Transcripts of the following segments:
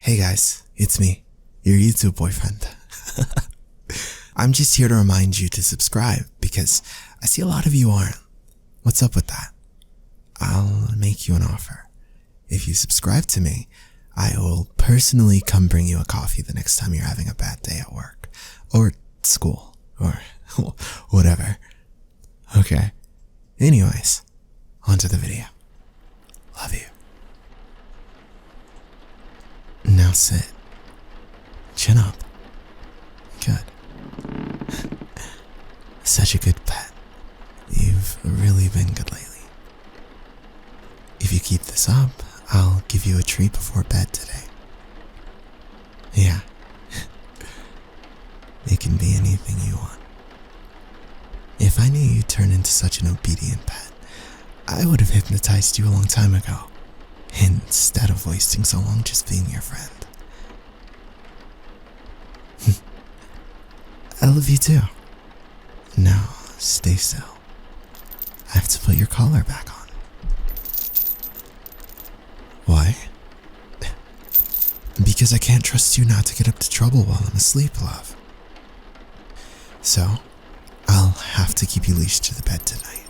Hey guys, it's me, your YouTube boyfriend. I'm just here to remind you to subscribe because I see a lot of you aren't. What's up with that? I'll make you an offer. If you subscribe to me, I will personally come bring you a coffee the next time you're having a bad day at work, or school, or whatever. Okay. Anyways, onto the video. Love you. Now sit. Chin up. Good. Such a good pet. You've really been good lately. If you keep this up, I'll give you a treat before bed today. Yeah. It can be anything you want. If I knew you'd turn into such an obedient pet, I would have hypnotized you a long time ago, instead of wasting so long just being your friend. I love you too. Now, stay still. I have to put your collar back on. Why? Because I can't trust you not to get up to trouble while I'm asleep, love. So, I'll have to keep you leashed to the bed tonight.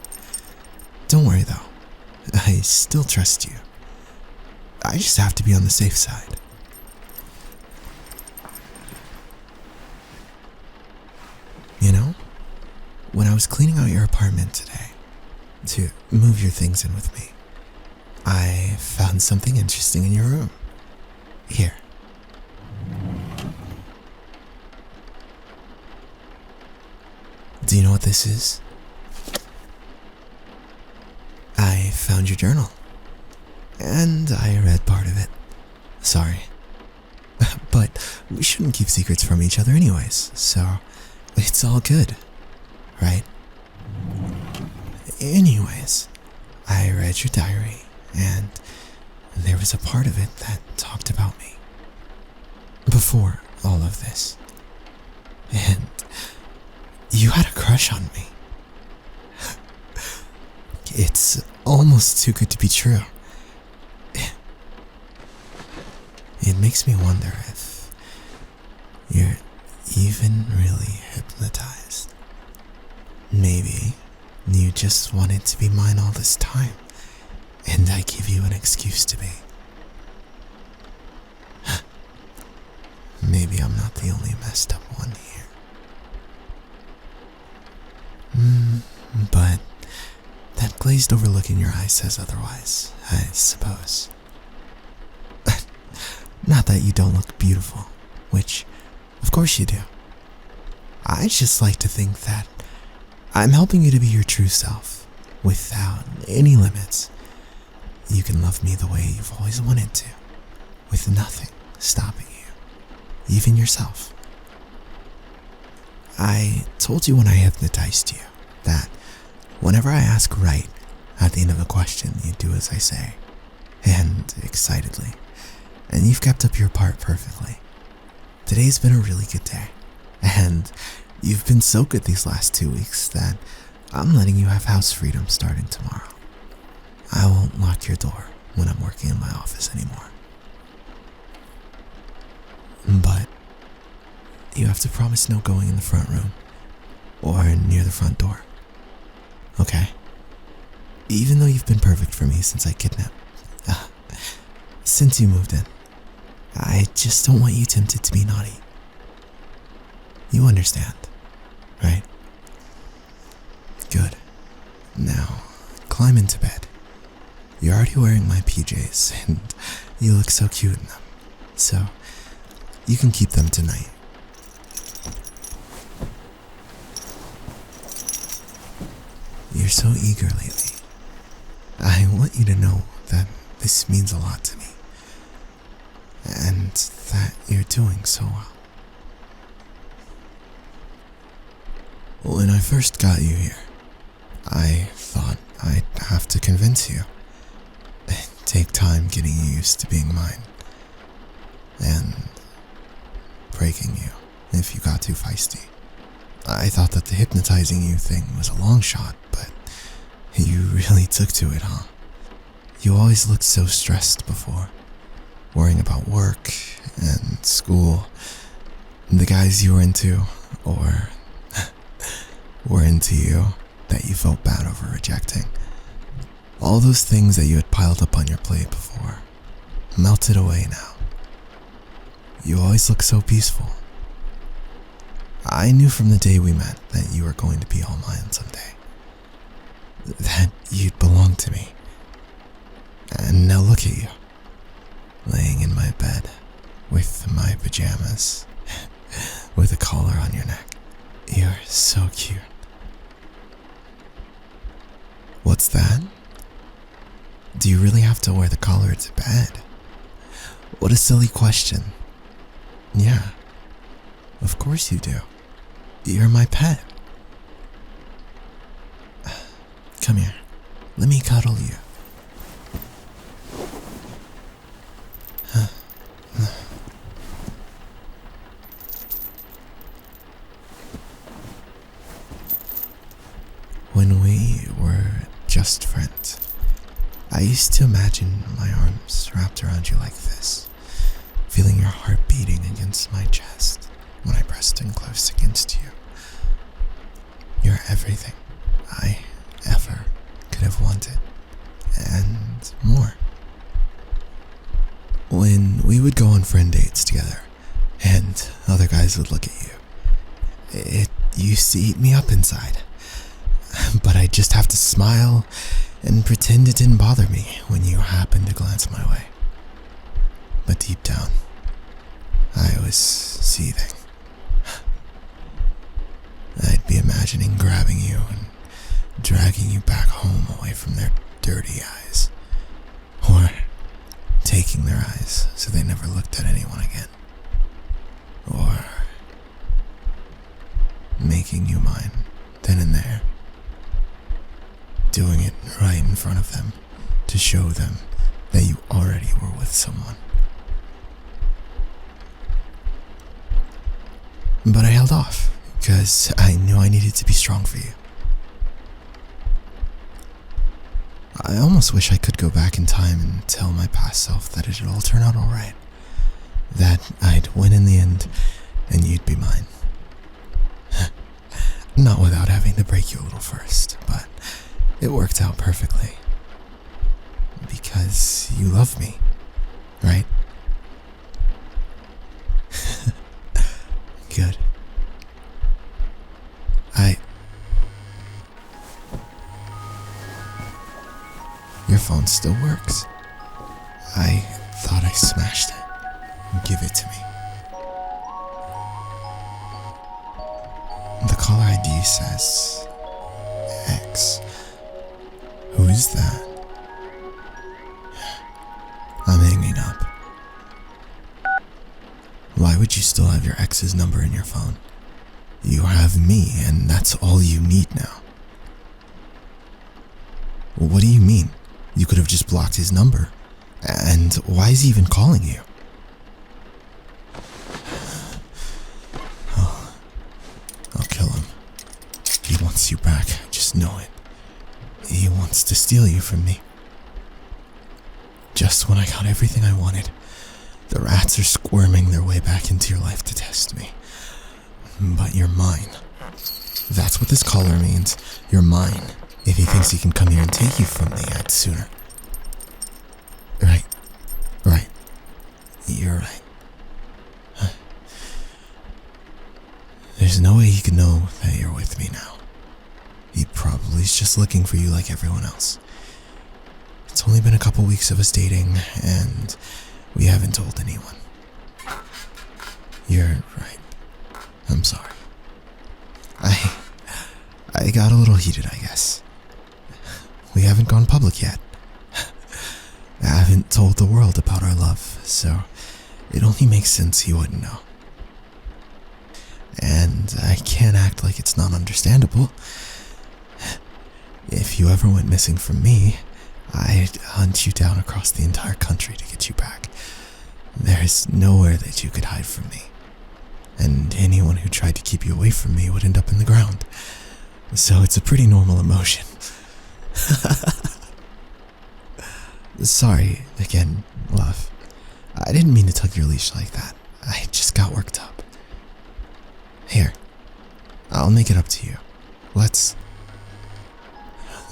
Don't worry though, I still trust you. I just have to be on the safe side. You know, when I was cleaning out your apartment today, to move your things in with me, I found something interesting in your room. Here. Do you know what this is? I found your journal. And I read part of it. Sorry. But we shouldn't keep secrets from each other anyways, so it's all good, right? Anyways, I read your diary, and there was a part of it that talked about me. Before all of this. And you had a crush on me. It's almost too good to be true. It makes me wonder if you're even really hypnotized. Maybe you just wanted to be mine all this time, and I give you an excuse to be. Maybe I'm not the only messed up one here. But that glazed over look in your eyes says otherwise, I suppose. Not that you don't look beautiful, which, of course you do. I just like to think that I'm helping you to be your true self, without any limits. You can love me the way you've always wanted to, with nothing stopping you, even yourself. I told you when I hypnotized you that whenever I ask right at the end of a question, you do as I say, and excitedly. And you've kept up your part perfectly. Today's been a really good day, and you've been so good these last 2 weeks that I'm letting you have house freedom starting tomorrow. I won't lock your door when I'm working in my office anymore. But you have to promise no going in the front room or near the front door. Okay? Even though you've been perfect for me since I kidnapped, since you moved in, I just don't want you tempted to be naughty. You understand, right? Good. Now, climb into bed. You're already wearing my PJs, and you look so cute in them. So, you can keep them tonight. You're so eager lately. I want you to know that this means a lot to me. And that you're doing so well. When I first got you here, I thought I'd have to convince you. Take time getting you used to being mine. And breaking you if you got too feisty. I thought that the hypnotizing you thing was a long shot, but you really took to it, huh? You always looked so stressed before, worrying about work and school, the guys you were into, or were into you, that you felt bad over rejecting. All those things that you had piled up on your plate before melted away now. You always look so peaceful. I knew from the day we met that you were going to be all mine someday. That you'd belong to me. And now look at you, laying in my bed with my pajamas, with a collar on your neck. You're so cute. What's that? Do you really have to wear the collar to bed? What a silly question. Yeah, of course you do. You're my pet. Come here. Let me cuddle you. When we were just friends, I used to imagine my arms wrapped around you like this, feeling your heart beating against my chest when I pressed in close against you. You're everything I ever could have wanted, and more. When we would go on friend dates together, and other guys would look at you, it used to eat me up inside. But I'd just have to smile and pretend it didn't bother me when you happened to glance my way. But deep down, I was seething. I'd be imagining grabbing you and dragging you back home away from their dirty eyes. Or taking their eyes so they never looked at anyone again. Or making you mine then and there. Doing it right in front of them to show them that you already were with someone. But I held off because I knew I needed to be strong for you. I almost wish I could go back in time and tell my past self that it'd all turn out alright. That I'd win in the end and you'd be mine. Not without having to break you a little first, but it worked out perfectly. Because you love me, right? Good. Your phone still works. I thought I smashed it. Give it to me. The caller ID says X. Who is that? I'm hanging up. Why would you still have your ex's number in your phone? You have me, and that's all you need now. What do you mean? You could have just blocked his number. And why is he even calling you? Oh, I'll kill him. He wants you back, just know it. He wants to steal you from me. Just when I got everything I wanted, the rats are squirming their way back into your life to test me. But you're mine. That's what this caller means. You're mine. If he thinks he can come here and take you from me, I'd sooner. Right. You're right. There's no way he can know that you're with me now. He probably is just looking for you like everyone else. It's only been a couple weeks of us dating, and we haven't told anyone. You're right. I'm sorry. I got a little heated, I guess. We haven't gone public yet. I haven't told the world about our love, so it only makes sense he wouldn't know. And I can't act like it's not understandable. If you ever went missing from me, I'd hunt you down across the entire country to get you back. There's nowhere that you could hide from me. And anyone who tried to keep you away from me would end up in the ground. So it's a pretty normal emotion. Sorry, again, love. I didn't mean to tug your leash like that. I just got worked up. Here, I'll make it up to you. Let's...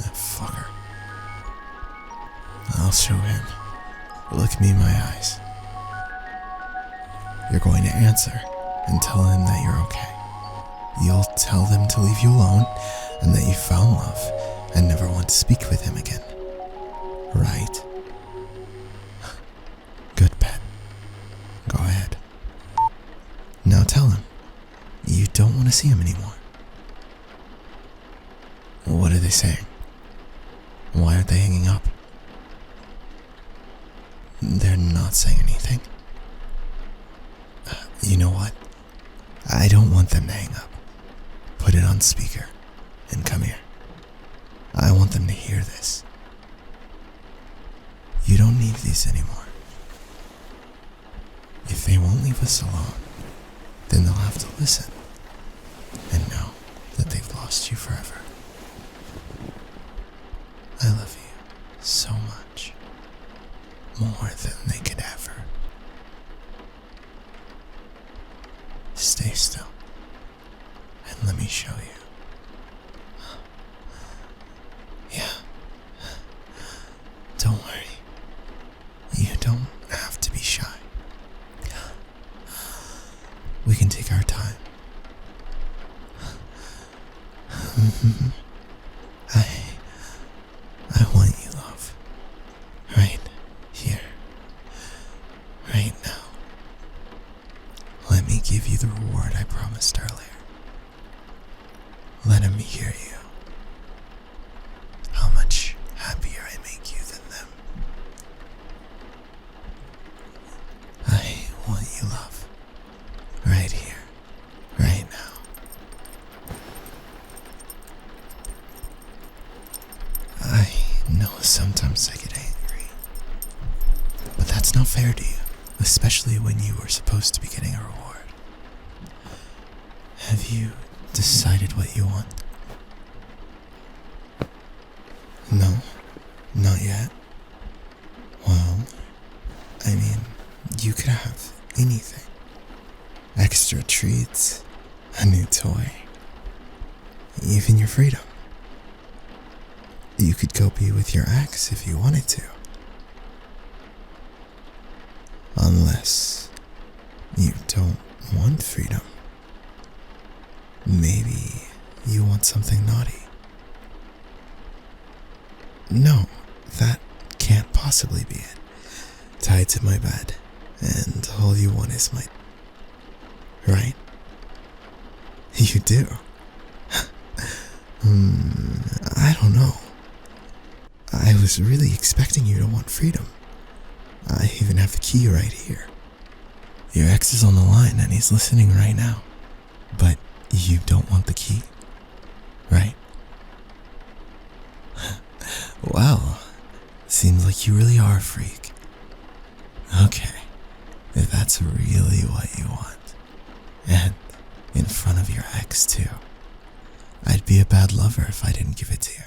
That fucker. I'll show him. Look me in my eyes. You're going to answer and tell him that you're okay. You'll tell them to leave you alone and that you found love and never want to speak with him again. Right? Good bet. Go ahead. Now tell him you don't want to see him anymore. What are they saying? Why aren't they hanging up? They're not saying anything. You know what? I don't want them to hang up. Put it on speaker and come here. I want them to hear this. You don't need these anymore. If they won't leave us alone, then they'll have to listen and know that they've lost you forever. I love you so much, more than they could ever. Stay still and let me show you. Yeah, don't worry. You don't have to be shy. We can take our time. I want you, love. Right here. Right now. Let me give you the reward I promised earlier. Let him hear you. How much happier I make you than them. I want you, love. Right here. Right now. I know sometimes I get angry, but that's not fair to you, especially when you were supposed to be getting a reward. Have you decided what you want? No, not yet. Well, I mean, you could have anything. Extra treats, a new toy, even your freedom. You could go be with your ex if you wanted to. Unless you don't want freedom. Maybe you want something naughty. No, that can't possibly be it. Tied to my bed, and all you want is my... Right? You do. I don't know. I was really expecting you to want freedom. I even have the key right here. Your ex is on the line and he's listening right now. But you don't want the key, right? Well, seems like you really are a freak. Okay, if that's really what you want, and in front of your ex too, I'd be a bad lover if I didn't give it to you.